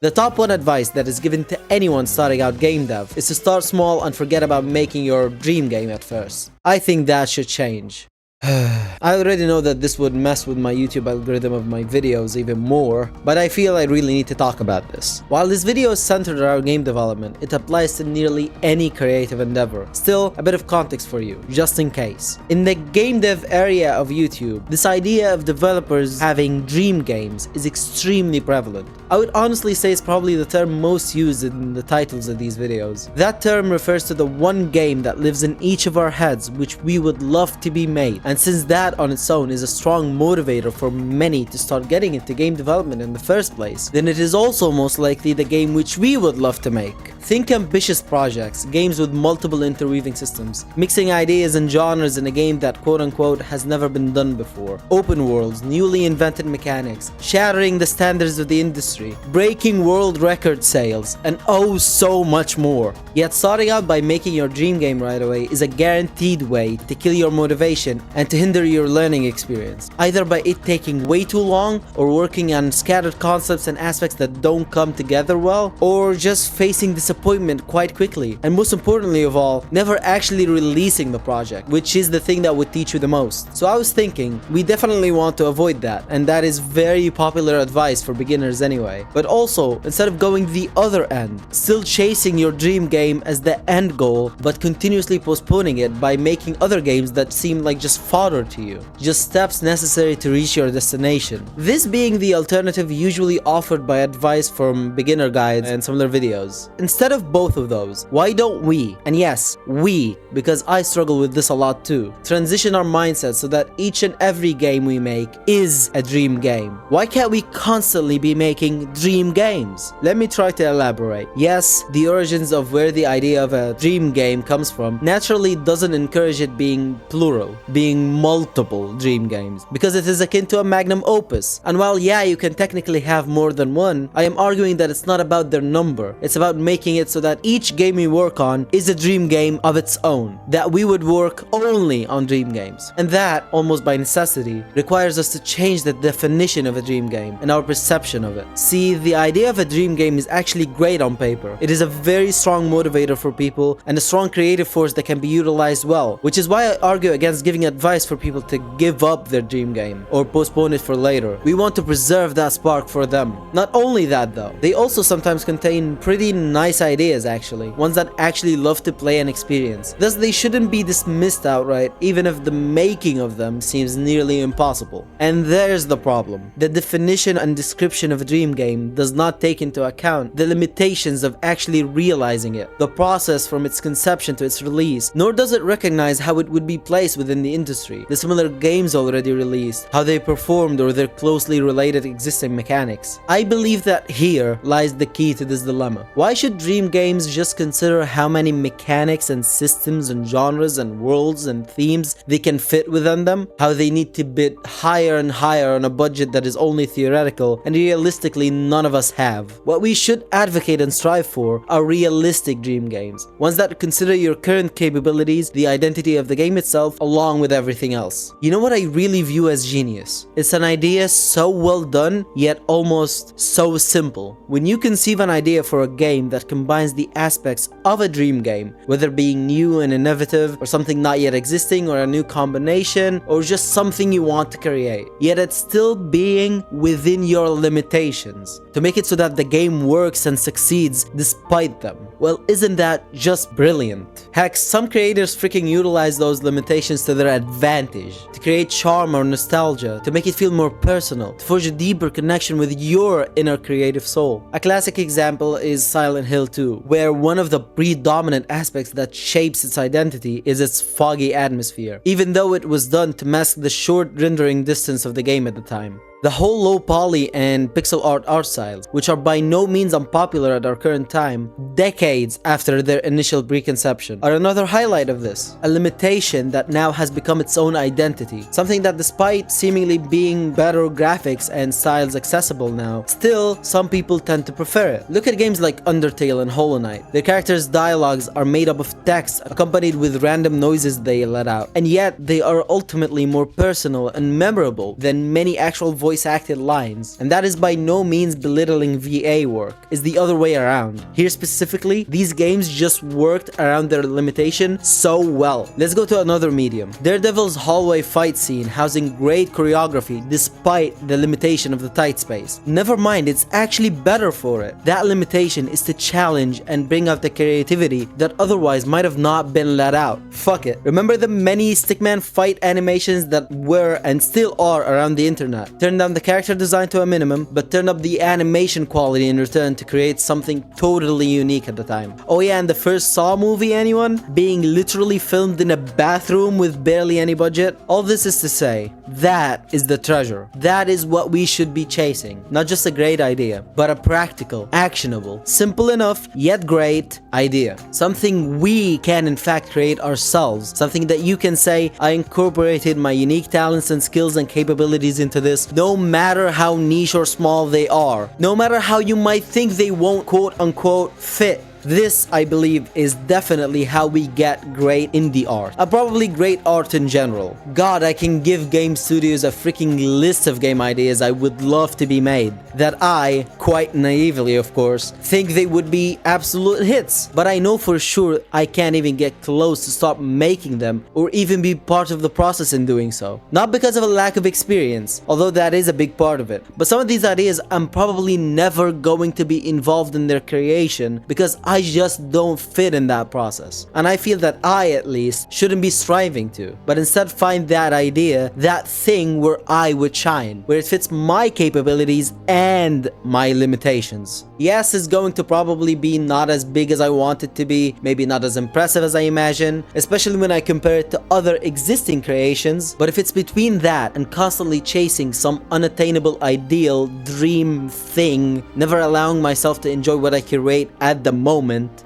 The top one advice that is given to anyone starting out game dev is to start small and forget about making your dream game at first. I think that should change. I already know that this would mess with my YouTube algorithm of my videos even more, but I feel I really need to talk about this. While this video is centered around game development, it applies to nearly any creative endeavor. Still, a bit of context for you, just in case. In the game dev area of YouTube, this idea of developers having dream games is extremely prevalent. I would honestly say it's probably the term most used in the titles of these videos. That term refers to the one game that lives in each of our heads which we would love to be made. And since that on its own is a strong motivator for many to start getting into game development in the first place, then it is also most likely the game which we would love to make. Think ambitious projects, games with multiple interweaving systems, mixing ideas and genres in a game that quote-unquote has never been done before, open worlds, newly invented mechanics, shattering the standards of the industry, breaking world record sales, and oh so much more. Yet starting out by making your dream game right away is a guaranteed way to kill your motivation and to hinder your learning experience, either by it taking way too long, or working on scattered concepts and aspects that don't come together well, or just facing disappointment quite quickly, and most importantly of all, never actually releasing the project, which is the thing that would teach you the most. So I was thinking, we definitely want to avoid that, and that is very popular advice for beginners anyway. But also, instead of going the other end, still chasing your dream game as the end goal, but continuously postponing it by making other games that seem like just fodder to you, just steps necessary to reach your destination. This being the alternative usually offered by advice from beginner guides and similar videos. Instead of both of those, why don't we, and yes, we, because I struggle with this a lot too, transition our mindset so that each and every game we make is a dream game? Why can't we constantly be making dream games? Let me try to elaborate. Yes, the origins of where the idea of a dream game comes from naturally doesn't encourage it being plural, being multiple dream games, because it is akin to a magnum opus. And while yeah, you can technically have more than one, I am arguing that it's not about their number. It's about making it so that each game we work on is a dream game of its own, that we would work only on dream games. And that, almost by necessity, requires us to change the definition of a dream game and our perception of it. See, the idea of a dream game is actually great on paper. It is a very strong motivator for people and a strong creative force that can be utilized well, which is why I argue against giving advice for people to give up their dream game or postpone it for later. We want to preserve that spark for them. Not only that though, they also sometimes contain pretty nice ideas actually, ones that actually love to play and experience. Thus they shouldn't be dismissed outright even if the making of them seems nearly impossible. And there's the problem. The definition and description of a dream game does not take into account the limitations of actually realizing it, the process from its conception to its release, nor does it recognize how it would be placed within the industry, the similar games already released, how they performed or their closely related existing mechanics. I believe that here lies the key to this dilemma. Why should dream games just consider how many mechanics and systems and genres and worlds and themes they can fit within them? How they need to bid higher and higher on a budget that is only theoretical and realistically none of us have. What we should advocate and strive for are realistic dream games, ones that consider your current capabilities, the identity of the game itself, along with everything else. You know what I really view as genius? It's an idea so well done, yet almost so simple. When you conceive an idea for a game that combines the aspects of a dream game, whether being new and innovative, or something not yet existing, or a new combination, or just something you want to create, yet it's still being within your limitations, to make it so that the game works and succeeds despite them. Well, isn't that just brilliant? Heck, some creators freaking utilize those limitations to their advantage, to create charm or nostalgia, to make it feel more personal, to forge a deeper connection with your inner creative soul. A classic example is Silent Hill 2, where one of the predominant aspects that shapes its identity is its foggy atmosphere, even though it was done to mask the short rendering distance of the game at the time. The whole low poly and pixel art styles, which are by no means unpopular at our current time, decades after their initial preconception, are another highlight of this. A limitation that now has become its own identity. Something that despite seemingly being better graphics and styles accessible now, still some people tend to prefer it. Look at games like Undertale and Hollow Knight. Their characters' dialogues are made up of text accompanied with random noises they let out, and yet they are ultimately more personal and memorable than many actual voice voice acted lines. And that is by no means belittling VA work. It's the other way around. Here specifically, these games just worked around their limitation so well. Let's go to another medium. Daredevil's hallway fight scene housing great choreography despite the limitation of the tight space. Never mind, it's actually better for it. That limitation is to challenge and bring out the creativity that otherwise might have not been let out. Fuck it. Remember the many Stickman fight animations that were and still are around the internet? Turn down the character design to a minimum, but turn up the animation quality in return to create something totally unique at the time. Oh yeah, and the first Saw movie, anyone? Being literally filmed in a bathroom with barely any budget? All this is to say, that is the treasure. That is what we should be chasing. Not just a great idea, but a practical, actionable, simple enough, yet great idea. Something we can in fact create ourselves. Something that you can say, I incorporated my unique talents and skills and capabilities into this, no matter how niche or small they are. No matter how you might think they won't quote unquote fit. This, I believe, is definitely how we get great indie art. Probably great art in general. God, I can give game studios a freaking list of game ideas I would love to be made. That I, quite naively of course, think they would be absolute hits. But I know for sure I can't even get close to start making them or even be part of the process in doing so. Not because of a lack of experience, although that is a big part of it. But some of these ideas I'm probably never going to be involved in their creation because I just don't fit in that process. And I feel that I, at least, shouldn't be striving to, but instead find that idea, that thing where I would shine, where it fits my capabilities and my limitations. Yes, it's going to probably be not as big as I want it to be, maybe not as impressive as I imagine, especially when I compare it to other existing creations, but if it's between that and constantly chasing some unattainable ideal, dream thing, never allowing myself to enjoy what I curate at the moment,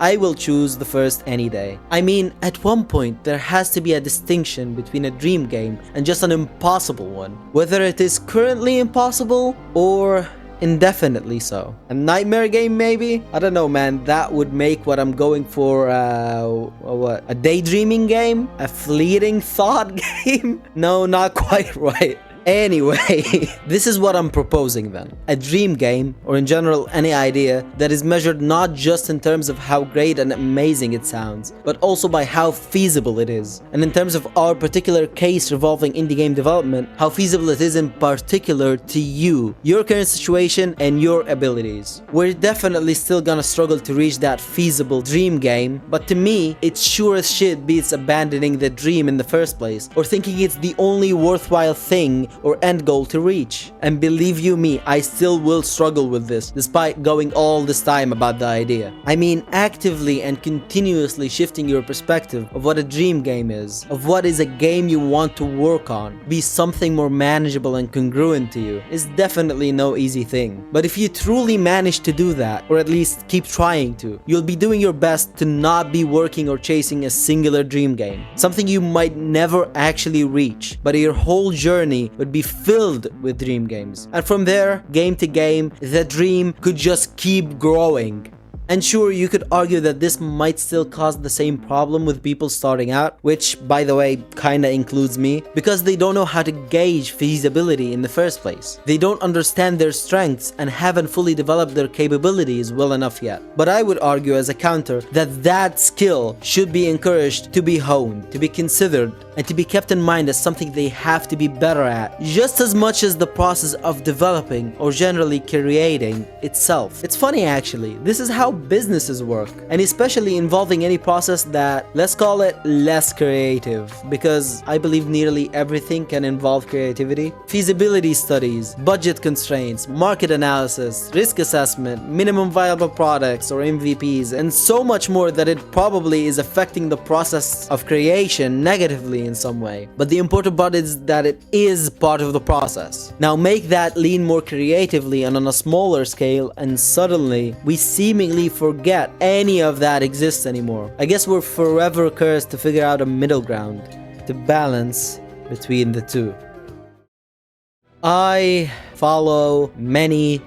I will choose the first any day. I mean, at one point, there has to be a distinction between a dream game and just an impossible one. Whether it is currently impossible or indefinitely so. A nightmare game maybe? I don't know, man. That would make what I'm going for, what? A daydreaming game? A fleeting thought game? No, not quite right. Anyway, this is what I'm proposing then. A dream game, or in general any idea, that is measured not just in terms of how great and amazing it sounds, but also by how feasible it is. And in terms of our particular case revolving indie game development, how feasible it is in particular to you, your current situation, and your abilities. We're definitely still gonna struggle to reach that feasible dream game, but to me, it sure as shit beats abandoning the dream in the first place, or thinking it's the only worthwhile thing or end goal to reach. And believe you me, I still will struggle with this, despite going all this time about the idea. I mean, actively and continuously shifting your perspective of what a dream game is, of what is a game you want to work on, be something more manageable and congruent to you, is definitely no easy thing. But if you truly manage to do that, or at least keep trying to, you'll be doing your best to not be working or chasing a singular dream game, something you might never actually reach, but your whole journey would be filled with dream games. And from there, game to game, the dream could just keep growing. And sure, you could argue that this might still cause the same problem with people starting out, which, by the way, kinda includes me, because they don't know how to gauge feasibility in the first place. They don't understand their strengths and haven't fully developed their capabilities well enough yet. But I would argue as a counter that that skill should be encouraged to be honed, to be considered, and to be kept in mind as something they have to be better at, just as much as the process of developing or generally creating itself. It's funny actually, this is how businesses work, and especially involving any process that, let's call it, less creative, because I believe nearly everything can involve creativity. Feasibility studies, budget constraints, market analysis, risk assessment, minimum viable products or MVPs, and so much more that it probably is affecting the process of creation negatively in some way. But the important part is that it is part of the process. Now make that lean more creatively and on a smaller scale, and suddenly we seemingly forget any of that exists anymore. I guess we're forever cursed to figure out a middle ground, to balance between the two. I follow many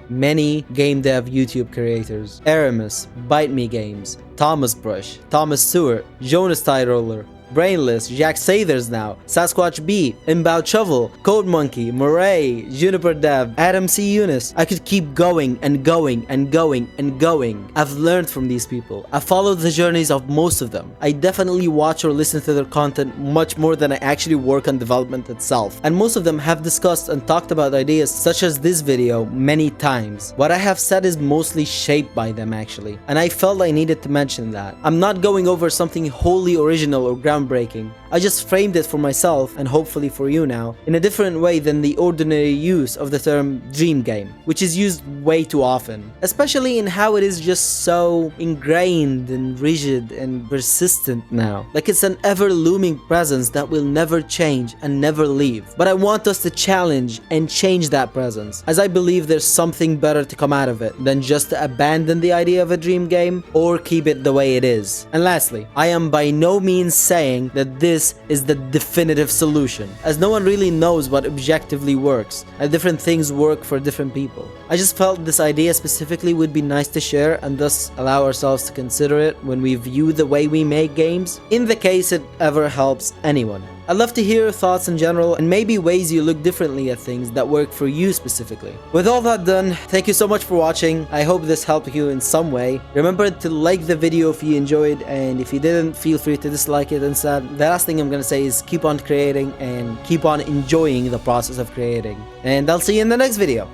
game dev YouTube creators. Aramis, Bite Me Games, Thomas Brush, Thomas Stewart, Jonas Tyroller, Brainless, Jack Sathers now, Sasquatch B, Inbound Shovel, Code Monkey, Murray, Juniper Dev, Adam C. Eunice. I could keep going and going and going and going. I've learned from these people. I've followed the journeys of most of them. I definitely watch or listen to their content much more than I actually work on development itself. And most of them have discussed and talked about ideas such as this video many times. What I have said is mostly shaped by them actually, and I felt I needed to mention that. I'm not going over something wholly original or groundbreaking. I just framed it for myself, and hopefully for you now, in a different way than the ordinary use of the term dream game, which is used way too often, especially in how it is just so ingrained and rigid and persistent now. Like it's an ever-looming presence that will never change and never leave. But I want us to challenge and change that presence, as I believe there's something better to come out of it than just to abandon the idea of a dream game or keep it the way it is. And lastly, I am by no means saying that this is the definitive solution, as no one really knows what objectively works, and different things work for different people. I just felt this idea specifically would be nice to share and thus allow ourselves to consider it when we view the way we make games, in the case it ever helps anyone. I'd love to hear your thoughts in general and maybe ways you look differently at things that work for you specifically. With all that done, thank you so much for watching. I hope this helped you in some way. Remember to like the video if you enjoyed, and if you didn't, feel free to dislike it instead. The last thing I'm gonna say is keep on creating and keep on enjoying the process of creating. And I'll see you in the next video.